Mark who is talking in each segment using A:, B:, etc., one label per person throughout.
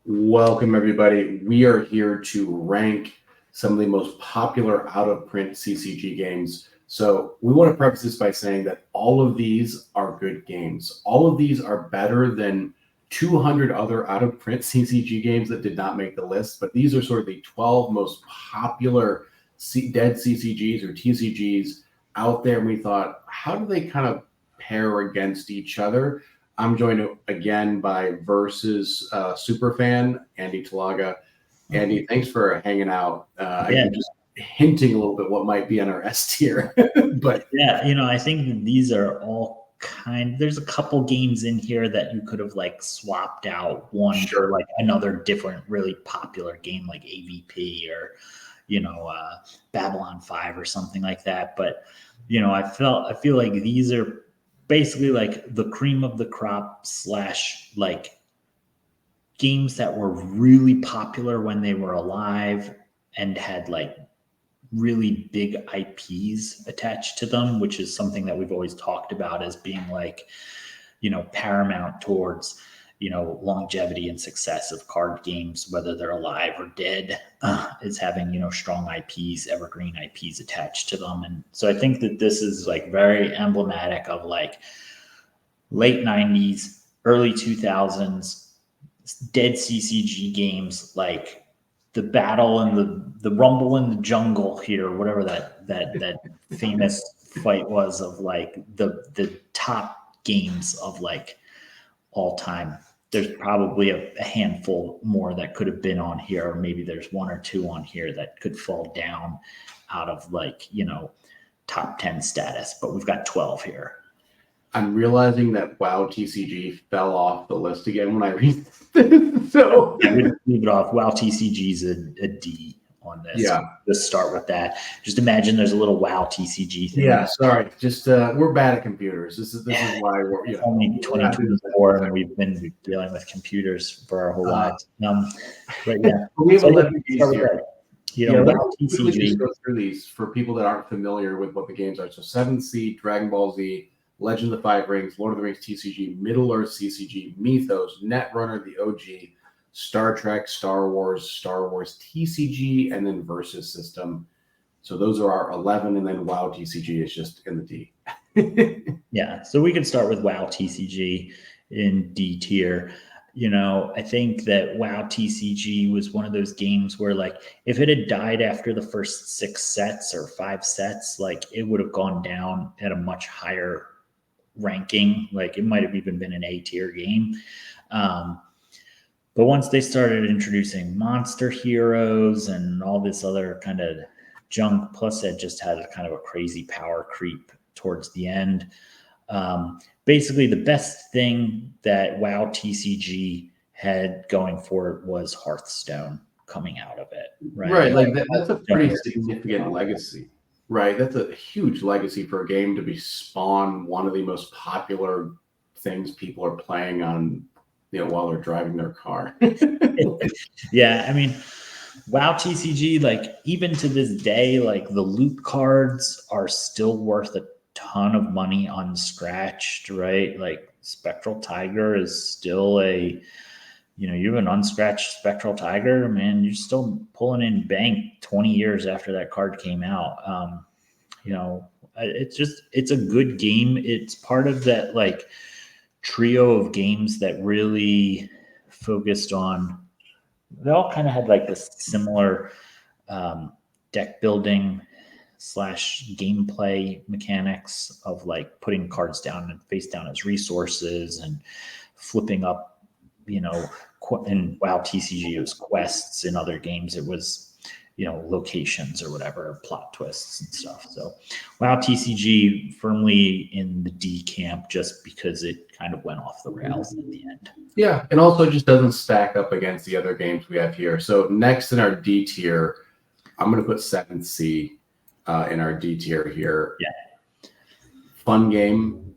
A: Welcome, everybody. We are here to rank some of the most popular out-of-print CCG games. So we want to preface this by saying that all of these are good games. All of these are better than 200 other out-of-print CCG games that did not make the list, but these are sort of the 12 most popular dead CCGs or TCGs out there. And we thought, how do they kind of pair against each other? I'm joined again by Versus superfan Andy Talaga. Andy, thanks for hanging out. I think just hinting a little bit what might be on our S tier, but
B: yeah, I think these are all there's a couple games in here that you could have like swapped out one for like another different really popular game like AVP or Babylon 5 or something like that. But I feel like these are basically like the cream of the crop / like games that were really popular when they were alive and had like really big IPs attached to them, which is something that we've always talked about as being like, paramount towards, longevity and success of card games, whether they're alive or dead, is having, strong IPs, evergreen IPs attached to them. And so I think that this is like very emblematic of like late 90s, early 2000s, dead CCG games like the battle and the rumble in the jungle here, whatever that famous fight was of like the top games of like all time. There's probably a handful more that could have been on here, or maybe there's one or two on here that could fall down out of like, top 10 status, but we've got 12 here.
A: I'm realizing that WoW TCG fell off the list again when I read this. So
B: leave it off. WoW TCG is a D on this.
A: Yeah.
B: Let's start with that. Just imagine there's a little WoW TCG thing.
A: Yeah, sorry. Just we're bad at computers. This is why we're
B: only 2024 and we've been dealing with computers for our whole lives. But yeah,
A: we have 11 games here.
B: WoW TCG.
A: Go through these for people that aren't familiar with what the games are. So 7th Sea, Dragon Ball Z, Legend of the Five Rings, Lord of the Rings TCG, Middle Earth CCG, Mythos, Netrunner, the OG, Star Trek, Star Wars TCG, and then Versus System. So those are our 11, and then WoW TCG is just in the D.
B: Yeah, so we can start with WoW TCG in D tier. I think that WoW TCG was one of those games where like if it had died after the first 6 sets or 5 sets, like it would have gone down at a much higher ranking. Like it might have even been an A tier game. But once they started introducing monster heroes and all this other kind of junk, plus it just had a kind of a crazy power creep towards the end. Basically, the best thing that WoW TCG had going for it was Hearthstone coming out of it.
A: Right, like that's a pretty significant legacy. Right, that's a huge legacy for a game to be spawn one of the most popular things people are playing on, while they're driving their car.
B: Yeah, I mean, WoW TCG, like even to this day, like the loot cards are still worth a ton of money unscratched, right? Like Spectral Tiger is still you have an unscratched Spectral Tiger, man, you're still pulling in bank 20 years after that card came out. It's a good game. It's part of that like trio of games that really focused on, they all kind of had like this similar deck building / gameplay mechanics of like putting cards down and face down as resources and flipping up, in WoW TCG it was quests. In other games it was, locations or whatever, plot twists and stuff. So WoW TCG firmly in the D camp just because it kind of went off the rails at the end.
A: Yeah, and also it just doesn't stack up against the other games we have here. So next in our D tier, I'm going to put 7th Sea in our D tier here.
B: Yeah.
A: Fun game,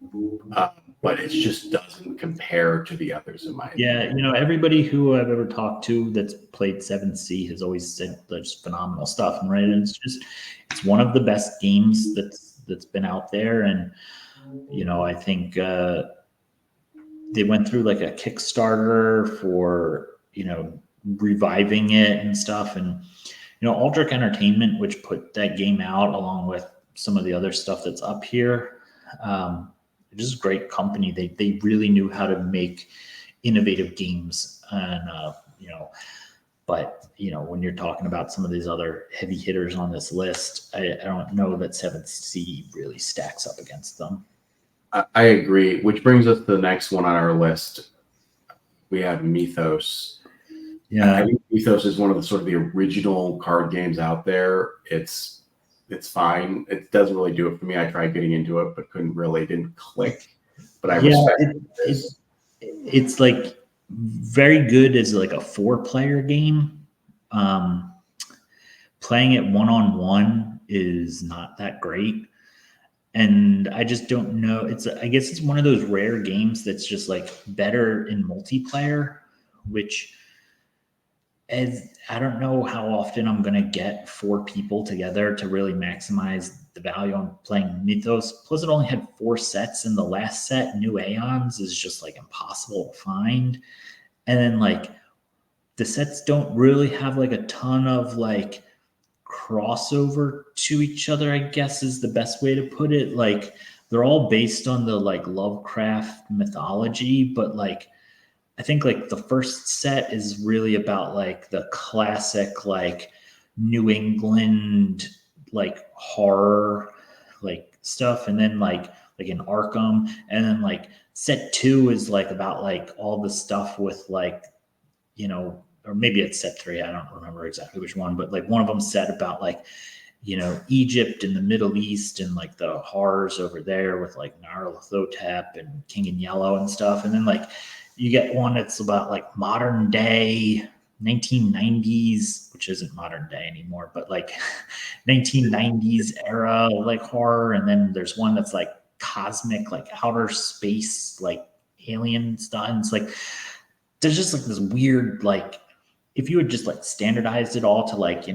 A: but it just doesn't compare to the others in my opinion.
B: Yeah, everybody who I've ever talked to that's played 7th Sea has always said there's phenomenal stuff, right? And it's one of the best games that's been out there. And I think they went through like a Kickstarter for reviving it and stuff. And Aldrich Entertainment, which put that game out along with some of the other stuff that's up here, it's just a great company. They really knew how to make innovative games. And but when you're talking about some of these other heavy hitters on this list, I don't know that 7th Sea really stacks up against them.
A: I agree, which brings us to the next one on our list. We have Mythos.
B: Yeah,
A: I think Mythos is one of the sort of the original card games out there. It's fine. It doesn't really do it for me. I tried getting into it, but didn't click. But I respect
B: it's like very good as like a 4-player game. Playing it one-on-one is not that great. And I just don't know. I guess it's one of those rare games that's just like better in multiplayer, which I don't know how often I'm going to get 4 people together to really maximize the value on playing Mythos. Plus, it only had 4 sets, and the last set, New Aeons, is just like impossible to find. And then like the sets don't really have like a ton of like crossover to each other, I guess is the best way to put it. Like they're all based on the like Lovecraft mythology, but like I think like the first set is really about like the classic like New England like horror like stuff, and then like in Arkham, and then like set 2 is like about like all the stuff with like or maybe it's set 3, I don't remember exactly which one, but like one of them said about like Egypt and the Middle East and like the horrors over there with like Nyarlathotep and King in Yellow and stuff. And then like you get one that's about like modern day 1990s, which isn't modern day anymore, but like 1990s era like horror. And then there's one that's like cosmic, like outer space, like alien stuff. And it's like there's just like this weird, like if you had just like standardized it all to like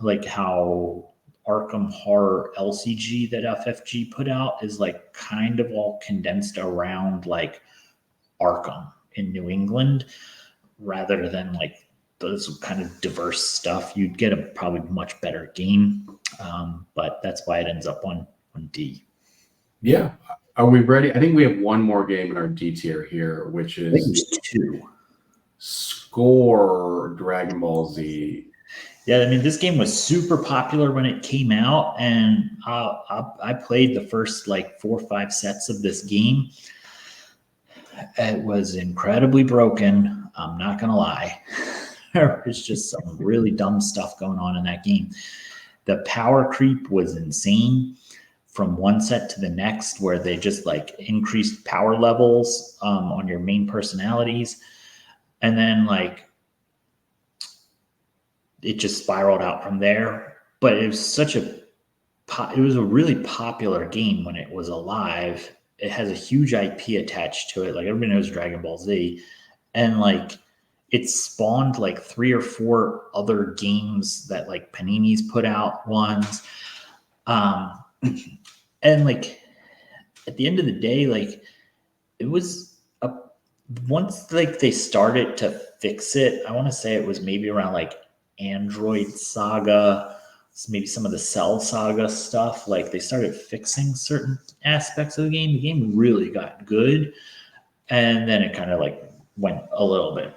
B: like how Arkham Horror LCG that FFG put out is like kind of all condensed around like Arkham in New England, rather than like those kind of diverse stuff, you'd get a probably much better game. But that's why it ends up on D.
A: Yeah. Are we ready? I think we have one more game in our D tier here, which
B: I think
A: is
B: there's 2.
A: Score Dragon Ball Z.
B: Yeah, I mean, this game was super popular when it came out, and I played the first like 4 or 5 sets of this game. It was incredibly broken. I'm not going to lie. There was just some really dumb stuff going on in that game. The power creep was insane from one set to the next, where they just like increased power levels on your main personalities. And then like it just spiraled out from there. But it was it was a really popular game when it was alive. It has a huge IP attached to it. Like everybody knows Dragon Ball Z. And like it spawned like 3 or 4 other games that like Panini's put out ones. And like at the end of the day, like it was once like they started to fix it, I want to say it was maybe around like Android Saga, maybe some of the Cell Saga stuff. Like they started fixing certain aspects of the game. The game really got good, and then it kind of like went a little bit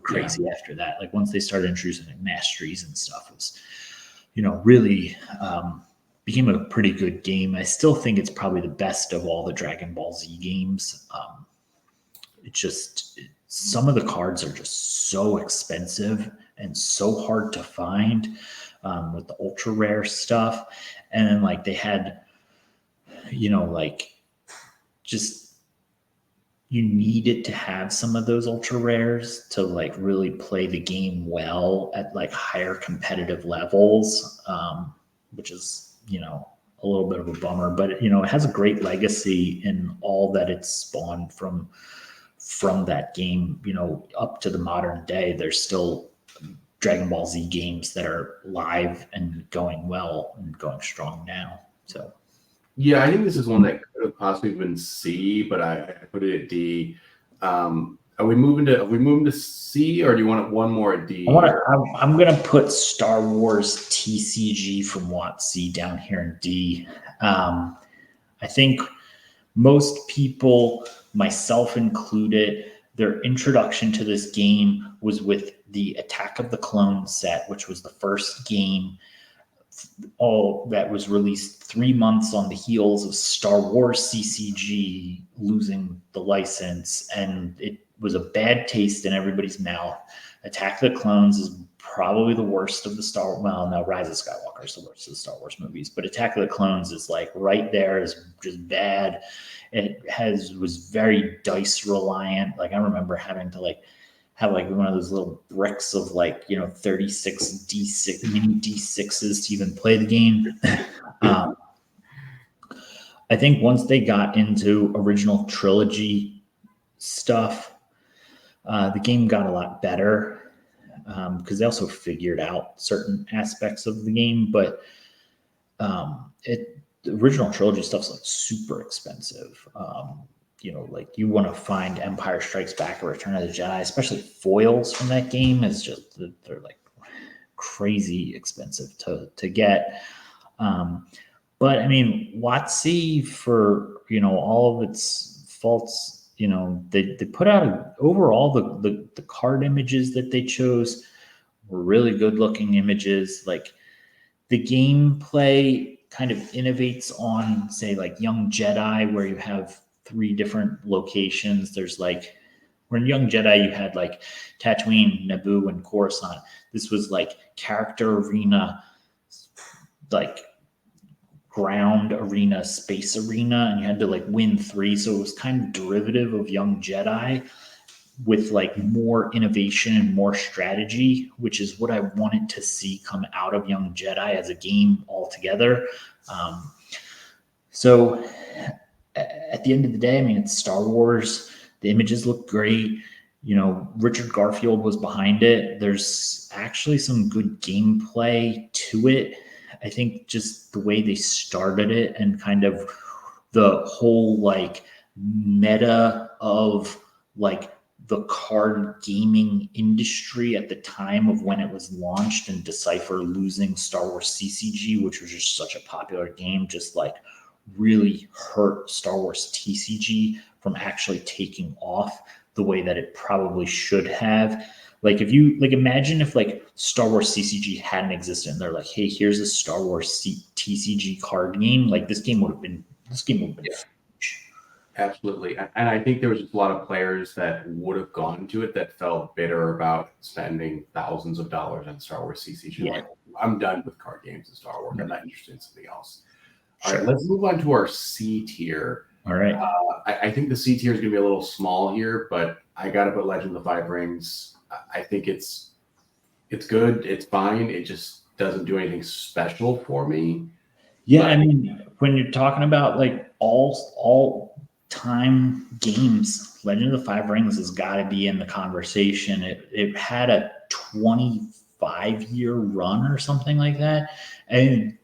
B: crazy after that. Like once they started introducing like masteries and stuff, it was really became a pretty good game. I still think it's probably the best of all the Dragon Ball Z games. Some of the cards are just so expensive and so hard to find with the ultra rare stuff. And then like they had, like just you needed to have some of those ultra rares to like really play the game well at like higher competitive levels, which is, a little bit of a bummer, but it has a great legacy in all that it's spawned from that game, up to the modern day. There's still Dragon Ball Z games that are live and going well and going strong now. So
A: yeah, I think this is one that could have possibly been C, but I put it at D. Are we moving to C, or do you want one more at D?
B: I'm gonna put Star Wars TCG from WotC down here in D. I think most people, myself included, their introduction to this game was with the Attack of the Clones set, which was the first game that was released 3 months on the heels of Star Wars CCG losing the license, and it was a bad taste in everybody's mouth. Attack of the Clones is probably the worst of the Rise of Skywalker is the worst of the Star Wars movies, but Attack of the Clones is like right there, is just bad. It was very dice reliant. Like I remember having to have one of those little bricks of 36 D6 mini D6s to even play the game. I think once they got into original trilogy stuff, the game got a lot better because they also figured out certain aspects of the game. But the original trilogy stuff's super expensive. You want to find Empire Strikes Back or Return of the Jedi, especially foils from that game, is just they're crazy expensive to get. But I mean, WotC, for all of its faults, they put out overall the card images that they chose were really good looking images. Like the gameplay kind of innovates on, say, Young Jedi, where you have 3 different locations. There's where in Young Jedi you had Tatooine, Naboo, and Coruscant. This was character arena, ground arena, space arena, and you had to win 3. So it was kind of derivative of Young Jedi with more innovation and more strategy, which is what I wanted to see come out of Young Jedi as a game altogether. So at the end of the day, I mean, it's Star Wars. The images look great. Richard Garfield was behind it. There's actually some good gameplay to it. I think just the way they started it and kind of the whole meta of the card gaming industry at the time of when it was launched, and Decipher losing Star Wars CCG, which was just such a popular game, just really hurt Star Wars TCG from actually taking off the way that it probably should have. If you imagine if Star Wars CCG hadn't existed and they're hey, here's a Star Wars TCG card game, this game would have been huge.
A: Absolutely. And I think there was just a lot of players that would have gone to it that felt bitter about spending thousands of dollars on Star Wars CCG.
B: Yeah.
A: I'm done with card games and Star Wars. I'm not interested in something else. All
B: Sure.
A: right, let's move on to our C tier.
B: All right.
A: I think the C tier is going to be a little small here, but I got to put Legend of the Five Rings. I think it's good. It's fine. It just doesn't do anything special for me.
B: Yeah, I mean, when you're talking about all time games, Legend of the Five Rings has got to be in the conversation. It had a 25-year run or something like that, and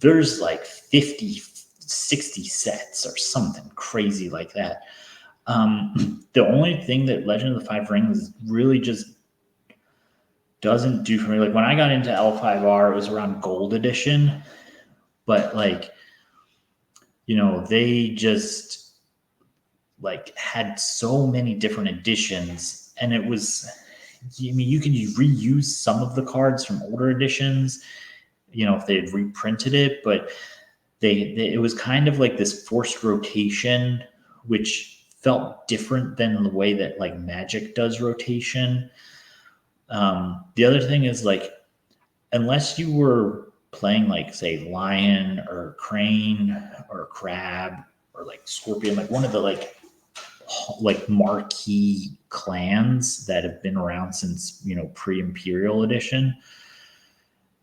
B: there's 50, 60 sets or something crazy like that. The only thing that Legend of the Five Rings really just doesn't do for me, when I got into L5R, it was around Gold Edition, but they just had so many different editions, and it was, you can reuse some of the cards from older editions, if they had reprinted it, but it was kind of this forced rotation, which felt different than the way that Magic does rotation. The other thing is unless you were playing say Lion or Crane or Crab or Scorpion, one of the marquee clans that have been around since pre-Imperial edition,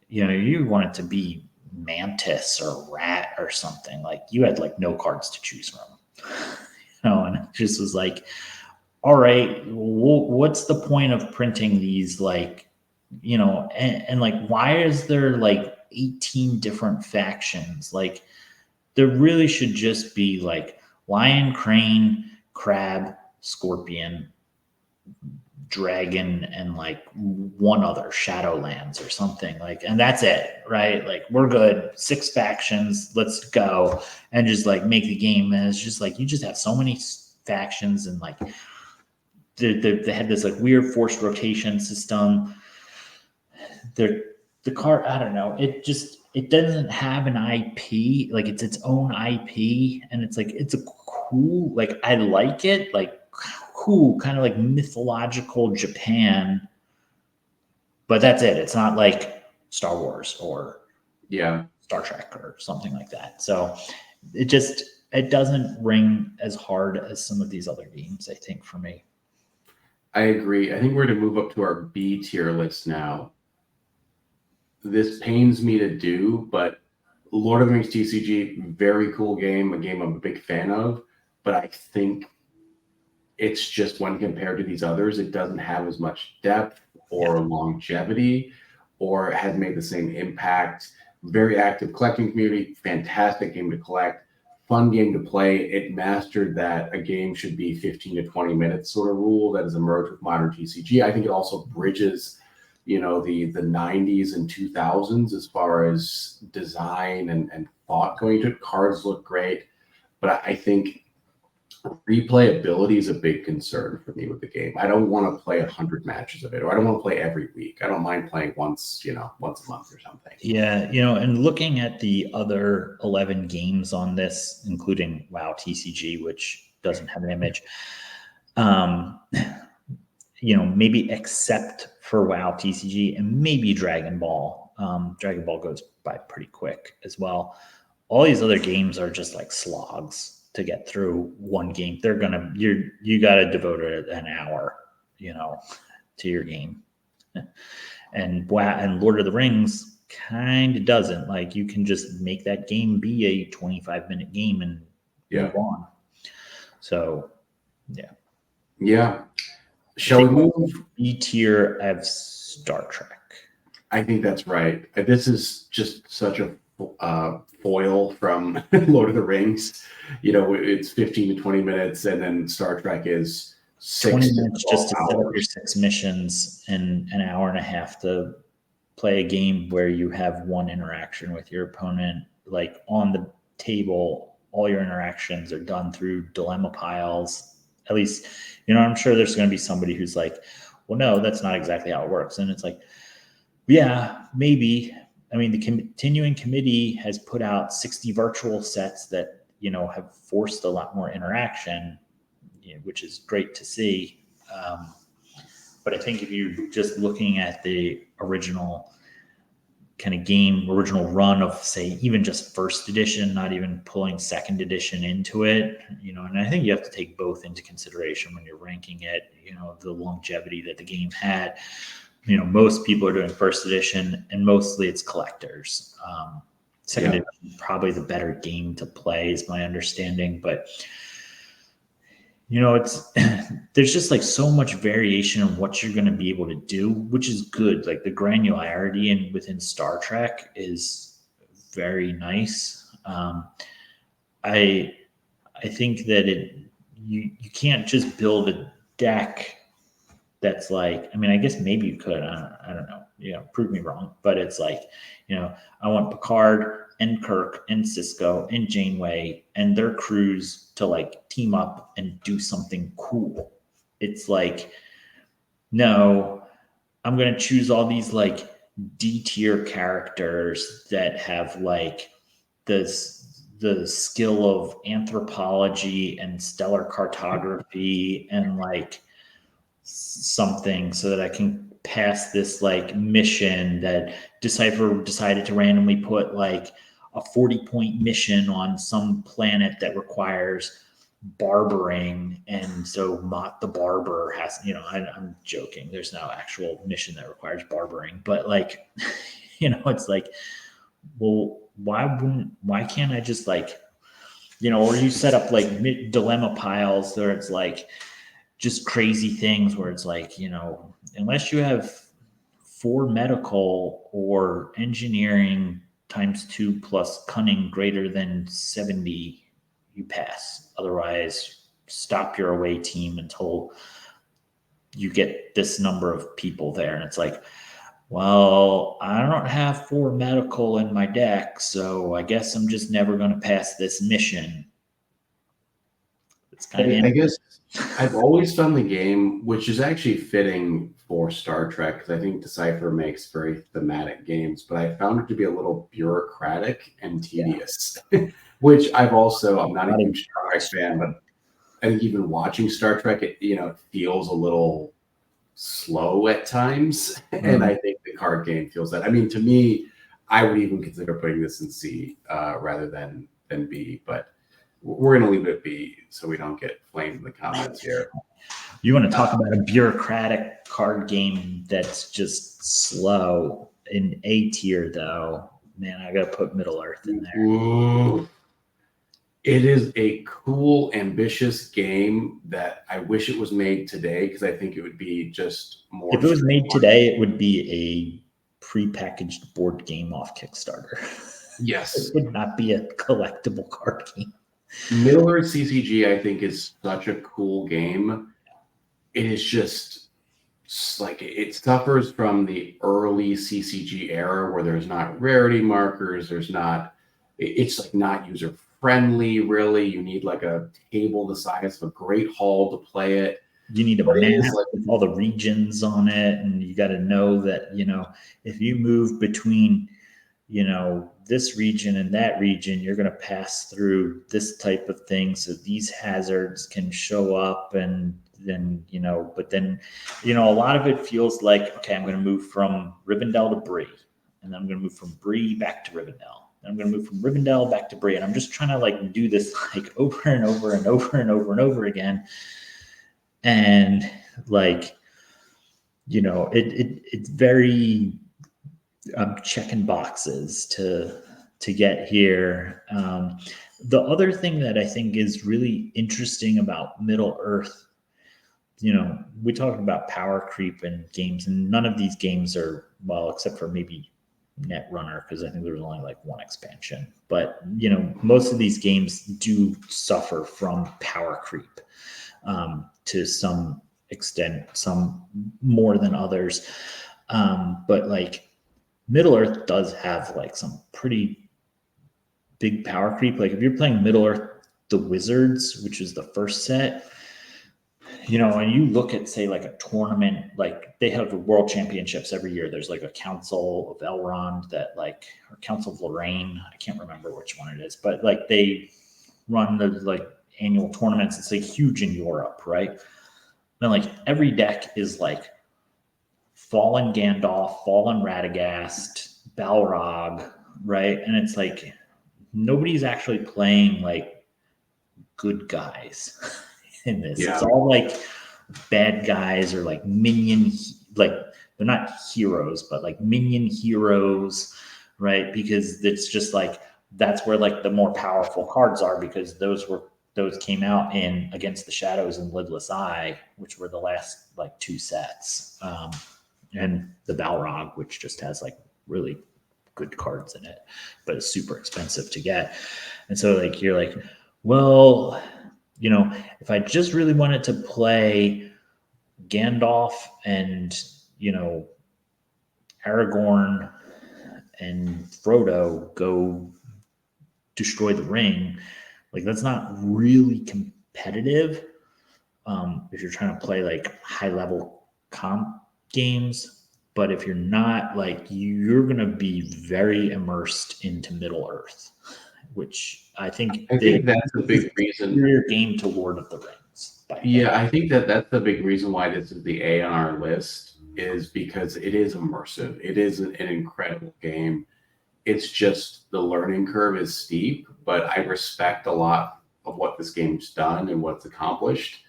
B: you want it to be Mantis or Rat or something. You had no cards to choose from. And it just was all right, what's the point of printing these? And why is there 18 different factions? There really should just be Lion, Crane, Crab, Scorpion, dragon and like one other Shadowlands or something, like, and that's it, right? Like, we're good, 6 factions, let's go, and just like make the game. And it's just like, you just have so many factions, and like they had this like weird forced rotation system. The card, I don't know, it doesn't have an IP, like it's its own IP, and it's like, it's a cool, like, I like it, like, cool, kind of like mythological Japan, but that's it. It's not like Star Wars or Star Trek or something like that. So it doesn't ring as hard as some of these other games, I think, for me.
A: I agree. I think we're going to move up to our B tier list now. This pains me to do, but Lord of the Rings TCG, very cool game, a game I'm a big fan of, but I think it's just, when compared to these others, it doesn't have as much depth or longevity, or has made the same impact. Very active collecting community, fantastic game to collect, fun game to play. It mastered that a game should be 15 to 20 minutes sort of rule that has emerged with modern TCG. I think it also bridges, the 90s and 2000s as far as design and thought going into it. Cards look great, but I think replayability is a big concern for me with the game. I don't want to play 100 matches of it, or I don't want to play every week. I don't mind playing once a month or something.
B: Yeah, and looking at the other 11 games on this, including WoW TCG, which doesn't have an image, maybe except for WoW TCG and maybe Dragon Ball. Dragon Ball goes by pretty quick as well. All these other games are just like slogs to get through one game. You got to devote an hour, to your game. And Lord of the Rings kind of doesn't. Like, you can just make that game be a 25-minute game and move on. So,
A: yeah. Shall we move?
B: B tier of Star Trek.
A: I think that's right. This is just such a foil from Lord of the Rings. It's 15 to 20 minutes, and then Star Trek is
B: 20 minutes just to set up your 6 missions, and an hour and a half to play a game where you have one interaction with your opponent. Like, on the table, all your interactions are done through dilemma piles. At least, I'm sure there's going to be somebody who's like, well, no, that's not exactly how it works. And it's like, yeah, maybe. I mean, the continuing committee has put out 60 virtual sets that, have forced a lot more interaction, which is great to see. But I think if you're just looking at the original kind of game, original run of, say, even just first edition, not even pulling second edition into it, and I think you have to take both into consideration when you're ranking it, the longevity that the game had. Most people are doing first edition, and mostly it's collectors. Second edition, probably the better game to play, is my understanding. But, it's there's just like so much variation in what you're going to be able to do, which is good. Like, the granularity within Star Trek is very nice. I think that you can't just build a deck that's like, I mean, I guess maybe you could, I don't know, prove me wrong, but it's like, I want Picard and Kirk and Cisco and Janeway and their crews to like team up and do something cool. It's like, no, I'm going to choose all these like D tier characters that have like the skill of anthropology and stellar cartography and like something, so that I can pass this like mission that Decipher decided to randomly put like a 40-point mission on some planet that requires barbering, and so Mott the Barber has, I'm joking, there's no actual mission that requires barbering, but like, it's like, well, why can't I just like, or you set up like dilemma piles where it's like just crazy things where it's like, unless you have 4 medical or engineering ×2 plus cunning greater than 70, you pass. Otherwise, stop your away team until, you get this number of people there, and it's like, well, I don't have 4 medical in my deck, so I guess I'm just never going to pass this mission. It's kind of
A: I guess I've always found the game, which is actually fitting for Star Trek, because I think Decipher makes very thematic games, but I found it to be a little bureaucratic and tedious, which I'm not a huge Star Trek fan, but I think even watching Star Trek, it feels a little slow at times, and I think the card game feels that. I mean, to me, I would even consider putting this in C rather than B, but we're going to leave it at B so we don't get flamed in the comments here.
B: You want to talk about a bureaucratic card game that's just slow in A tier, though? Man, I got to put Middle Earth in there.
A: Ooh. It is a cool, ambitious game that I wish it was made today, because I think it would be just more.
B: If it was made today, it would be a prepackaged board game off Kickstarter.
A: Yes.
B: It would not be a collectible card game.
A: Middle Earth CCG, I think, is such a cool game. It is just like, it suffers from the early CCG era where there's not rarity markers. It's like not user friendly, really. You need like a table the size of a great hall to play it.
B: You need a map with all the regions on it, and you got to know that, if you move between, this region and that region, you're going to pass through this type of thing. So these hazards can show up, and then, but then, a lot of it feels like, okay, I'm going to move from Rivendell to Bree, and then I'm going to move from Bree back to Rivendell. I'm going to move from Rivendell back to Bree, and I'm just trying to do this over and over and over and over and over again. And it's very, I'm checking boxes to get here. The other thing that I think is really interesting about Middle Earth, we talked about power creep in games, and none of these games are, well, except for maybe Netrunner, because I think there was only one expansion. But most of these games do suffer from power creep to some extent, some more than others. But Middle Earth does have some pretty big power creep. If you're playing Middle Earth, the Wizards, which is the first set, and you look at, say, a tournament, they have world championships every year. There's a Council of Elrond or Council of Lorraine. I can't remember which one it is, but they run the annual tournaments. It's huge in Europe, right? And every deck is Fallen Gandalf, Fallen Radagast, Balrog, right? And it's nobody's actually playing good guys in this. Yeah. It's all bad guys or minion, they're not heroes, but minion heroes, right? Because it's just that's where the more powerful cards are, because those came out in Against the Shadows and Lidless Eye, which were the last 2 sets. And the Balrog, which just has really good cards in it, but it's super expensive to get. And so you're well, if I just really wanted to play Gandalf and, Aragorn and Frodo go destroy the ring, that's not really competitive. If you're trying to play high level comp games, but if you're not, you're going to be very immersed into Middle Earth, which I think
A: that's a big reason.
B: Your game to Lord of the Rings.
A: I think that's the big reason why this is the A on our list, is because it is immersive. It is an incredible game. It's just the learning curve is steep, but I respect a lot of what this game's done and what's accomplished.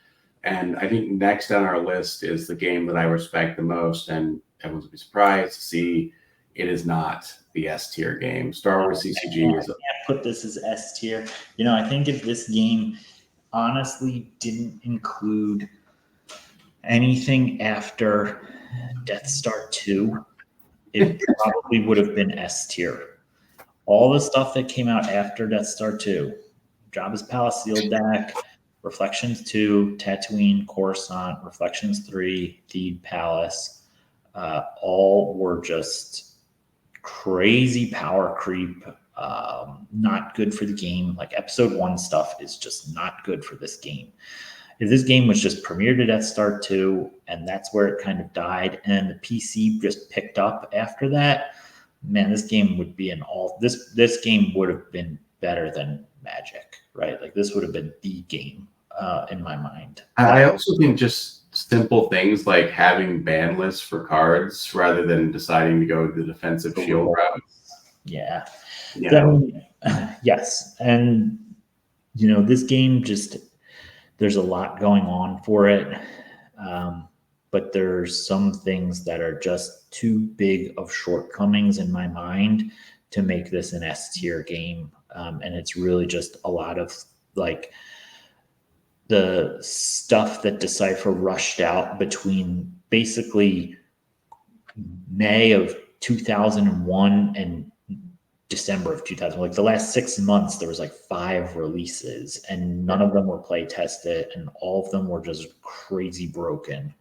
A: And I think next on our list is the game that I respect the most, and everyone's will be surprised to see it is not the S tier game. Star Wars CCG
B: I can't put this as S tier. I think if this game honestly didn't include anything after Death Star 2, it probably would have been S tier. All the stuff that came out after Death Star 2, Jabba's Palace sealed deck, Reflections 2, Tatooine, Coruscant, Reflections 3, Theed Palace, all were just crazy power creep. Not good for the game. Like episode 1 stuff is just not good for this game. If this game was just premiered at Death Star 2 and that's where it kind of died and the PC just picked up after that, man, this game would be this game would have been better than Magic, right? Like this would have been the game in my mind.
A: I also think just simple things like having ban lists for cards rather than deciding to go the defensive shield route.
B: Yeah. Yes. And, this game just, there's a lot going on for it. But there's some things that are just too big of shortcomings in my mind to make this an S tier game. And it's really just a lot of like the stuff that Decipher rushed out between basically May of 2001 and December of 2000. Like the last 6 months, there was like 5 releases and none of them were play tested and all of them were just crazy broken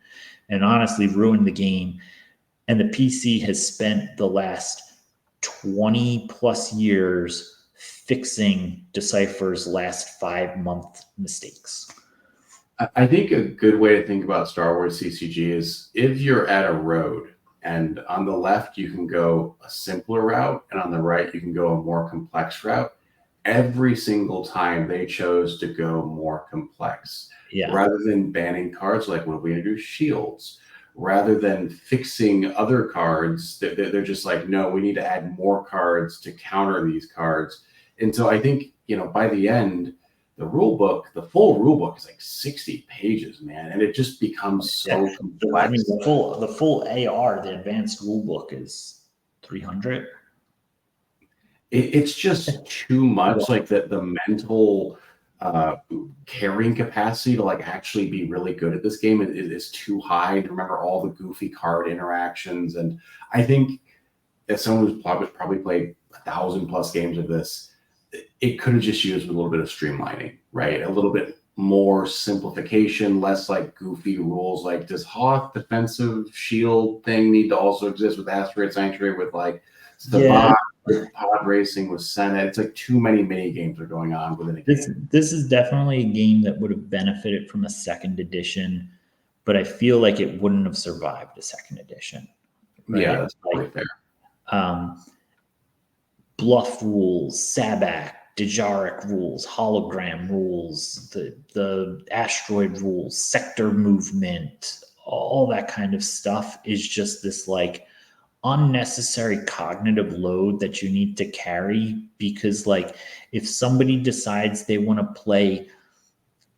B: and honestly ruined the game. And the PC has spent the last 20 plus years fixing Decipher's last 5-month mistakes.
A: I think a good way to think about Star Wars CCG is if you're at a road and on the left you can go a simpler route and on the right you can go a more complex route. Every single time they chose to go more complex.
B: Yeah.
A: Rather than banning cards like, what are we going to do? Shields. Rather than fixing other cards, they're just like, no, we need to add more cards to counter these cards. And so I think, by the end, the full rule book is like 60 pages, man. And it just becomes so complex.
B: I mean, the full AR, the advanced rule book is 300.
A: It's just too much. Like the mental carrying capacity to like actually be really good at this game is too high to remember all the goofy card interactions. And I think as someone who's probably played 1,000+ games of this, it could have just used a little bit of streamlining, right? A little bit more simplification, less like goofy rules. Like, does Hoth defensive shield thing need to also exist with Asteroid Sanctuary with like the pod racing with Senate? It's like too many mini games are going on within a game.
B: This is definitely a game that would have benefited from a second edition, but I feel like it wouldn't have survived a second edition.
A: Right? Yeah, that's probably fair.
B: Bluff rules, Sabak, Dejaric rules, hologram rules, the asteroid rules, sector movement, all that kind of stuff is just this like unnecessary cognitive load that you need to carry because like if somebody decides they want to play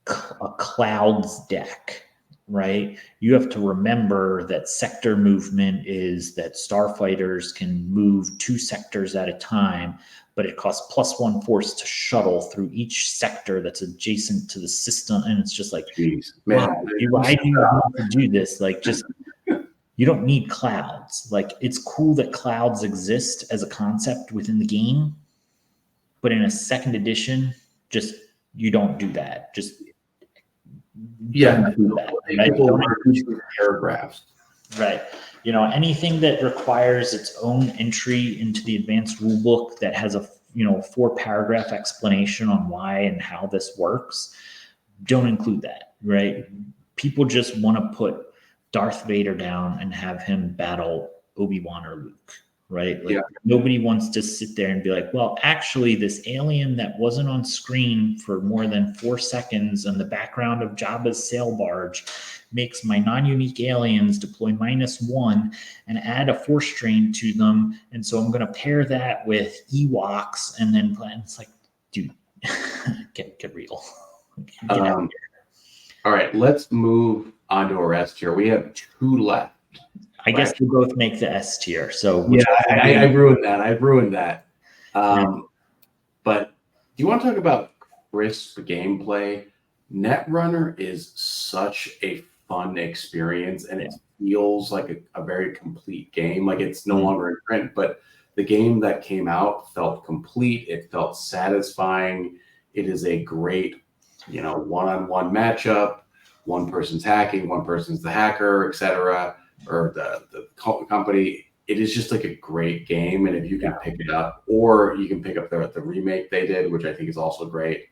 B: a clouds deck, right? You have to remember that sector movement is that starfighters can move 2 sectors at a time, but it costs +1 force to shuttle through each sector that's adjacent to the system. And it's just like,
A: man,
B: why do you want to do this? Like, just, you don't need clouds. Like, it's cool that clouds exist as a concept within the game, but in a second edition, just, you don't do that. Just,
A: right? Don't include paragraphs.
B: Right. Anything that requires its own entry into the advanced rulebook that has a 4-paragraph explanation on why and how this works, don't include that, right? People just want to put Darth Vader down and have him battle Obi-Wan or Luke, right? Like, nobody wants to sit there and be like, well, actually, this alien that wasn't on screen for more than 4 seconds in the background of Jabba's sail barge makes my non-unique aliens deploy -1 and add a force drain to them. And so I'm going to pair that with Ewoks and then plan. It's like, dude, get real. Get out of here.
A: All right, let's move on to our S tier. We have 2 left.
B: I guess we both make the S tier. So
A: I ruined that. But do you want to talk about crisp gameplay? Netrunner is such a fun experience, and it feels like a very complete game. Like, it's no longer in print, but the game that came out felt complete. It felt satisfying. It is a great one-on-one matchup, one person's hacking, one person's the hacker, etc., or the company. It is just like a great game, and if you can pick it up, or you can pick up the remake they did, which I think is also great.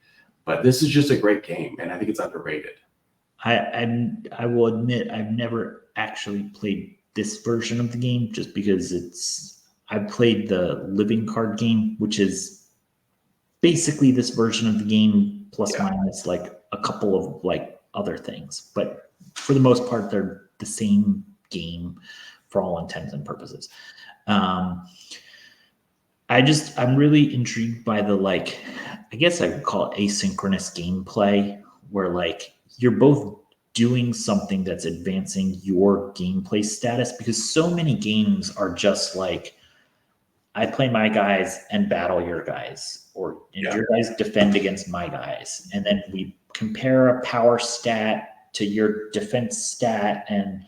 A: But this is just a great game, and I think it's underrated.
B: I will admit I've never actually played this version of the game, just because I played the living card game, which is basically this version of the game plus minus like a couple of like other things, but for the most part they're the same game for all intents and purposes. I'm really intrigued by the, like, I guess I would call it asynchronous gameplay, where like you're both doing something that's advancing your gameplay status, because so many games are just like, I play my guys and battle your guys, or your guys defend against my guys. And then we compare a power stat to your defense stat. And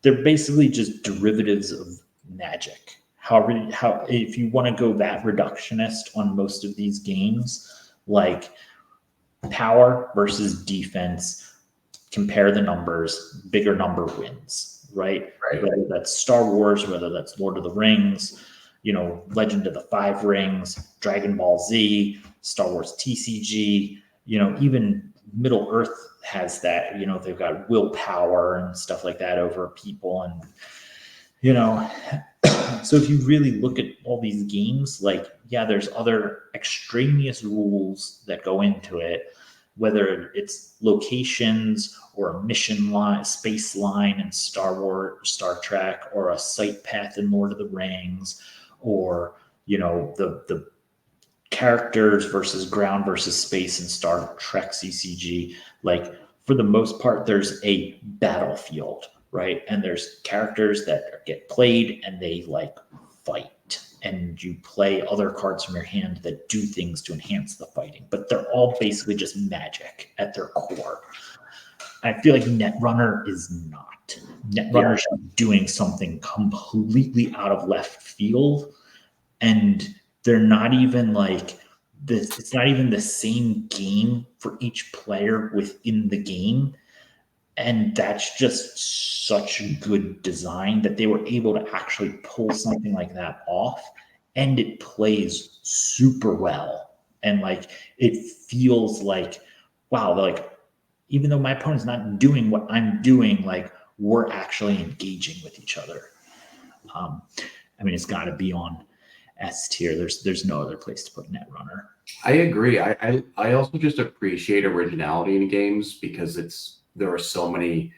B: they're basically just derivatives of Magic. How if you want to go that reductionist on most of these games, like power versus defense, compare the numbers, bigger number wins, right? Whether that's Star Wars, whether that's Lord of the Rings, Legend of the Five Rings, Dragon Ball Z, Star Wars TCG, even Middle Earth has that, they've got willpower and stuff like that over people. And, so if you really look at all these games, like, there's other extraneous rules that go into it, whether it's locations or a mission line, space line in Star Wars, Star Trek, or a sight path in Lord of the Rings, or the characters versus ground versus space in Star Trek CCG. Like, for the most part, there's a battlefield, right? And there's characters that get played and they like fight, and you play other cards from your hand that do things to enhance the fighting, but they're all basically just magic at their core. I feel like Netrunner is not. Netrunner is doing something completely out of left field, and they're not even like this. It's not even the same game for each player within the game. And that's just such good design that they were able to actually pull something like that off, and it plays super well. And like, it feels like, wow, like, even though my opponent's not doing what I'm doing, like, we're actually engaging with each other. I mean, it's got to be on S tier. There's no other place to put Netrunner.
A: I agree. I also just appreciate originality in games, because there are so many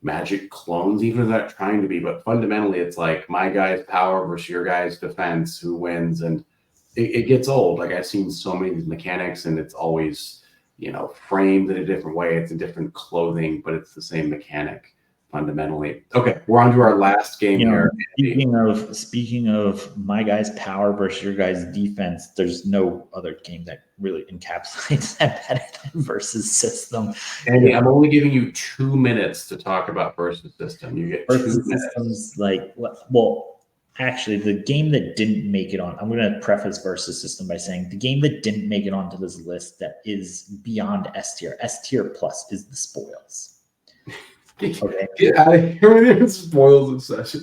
A: Magic clones, even if they're not trying to be, but fundamentally it's like my guy's power versus your guy's defense, who wins. And it gets old. Like, I've seen so many of these mechanics, and it's always, framed in a different way. It's a different clothing, but it's the same mechanic fundamentally. Okay, we're on to our last game here.
B: Speaking of my guy's power versus your guy's defense, there's no other game that really encapsulates that better than Versus System.
A: And I'm only giving you 2 minutes to talk about Versus System. You get
B: Versus
A: 2 minutes.
B: Systems, like, well, actually, the game that didn't make it on, I'm going to preface Versus System by saying the game that didn't make it onto this list that is beyond S tier. S tier plus is the Spoils.
A: Okay. Get out of here with your Spoils obsession.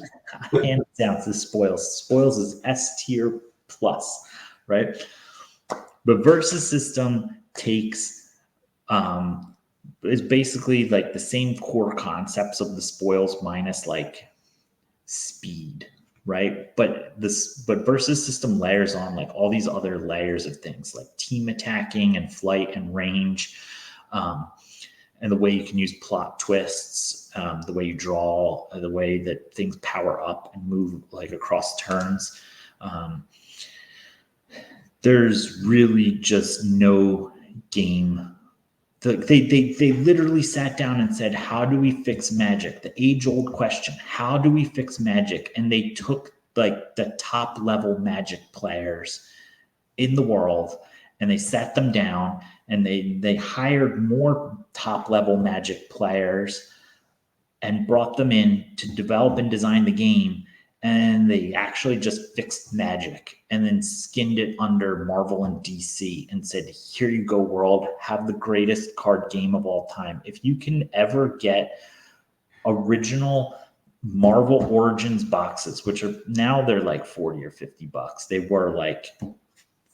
B: Hands down to Spoils. Spoils is S tier plus, right? But Versus System takes is basically like the same core concepts of the Spoils minus like speed, right? But Versus System layers on like all these other layers of things, like team attacking and flight and range, and the way you can use plot twists, the way you draw, the way that things power up and move like across turns. There's really just no game. They literally sat down and said, how do we fix Magic? The age-old question, how do we fix Magic? And they took like the top level Magic players in the world, and they sat them down, and they hired more top level Magic players and brought them in to develop and design the game. and they actually just fixed Magic and then skinned it under Marvel and DC and said, here you go, world, have the greatest card game of all time. If you can ever get original Marvel Origins boxes, which are now they're like 40 or $50. They were like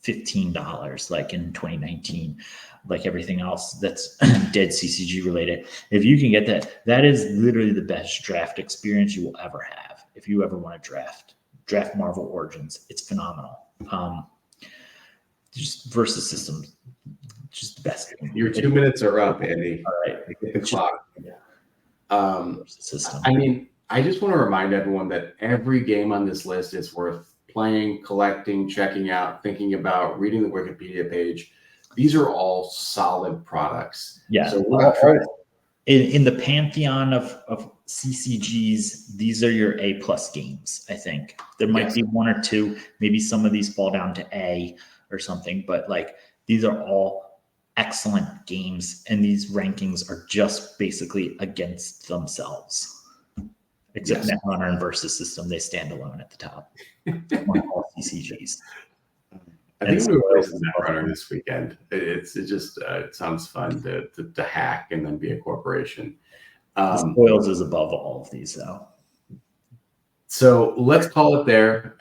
B: $15 like in 2019, like everything else that's dead CCG related. If you can get that, that is literally the best draft experience you will ever have. If you ever want to draft Marvel Origins, it's phenomenal. Just versus systems, just the best.
A: Your 2 minutes are up, Andy.
B: All right.
A: Hit the clock.
B: System.
A: I mean, I just want to remind everyone that every game on this list is worth playing, collecting, checking out, thinking about, reading the Wikipedia page. These are all solid products.
B: Yeah.
A: So
B: in the pantheon of CCGs, these are your A+ games, I think. There might be one or two, maybe some of these fall down to A or something, but like these are all excellent games, and these rankings are just basically against themselves. Except Netrunner and Versus System, they stand alone at the top. All CCGs.
A: I think I'm going to play some Netrunner this weekend. It sounds fun to hack and then be a corporation.
B: Spoils is above all of these, though.
A: So let's call it there.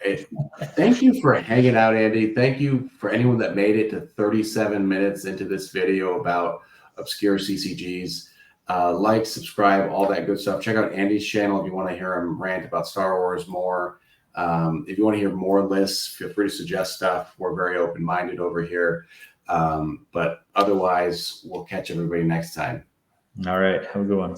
A: Thank you for hanging out, Andy. Thank you for anyone that made it to 37 minutes into this video about obscure CCGs. Like, subscribe, all that good stuff. Check out Andy's channel if you want to hear him rant about Star Wars more. If you want to hear more lists, feel free to suggest stuff. We're very open-minded over here. But otherwise, we'll catch everybody next time.
B: All right. Have a good one.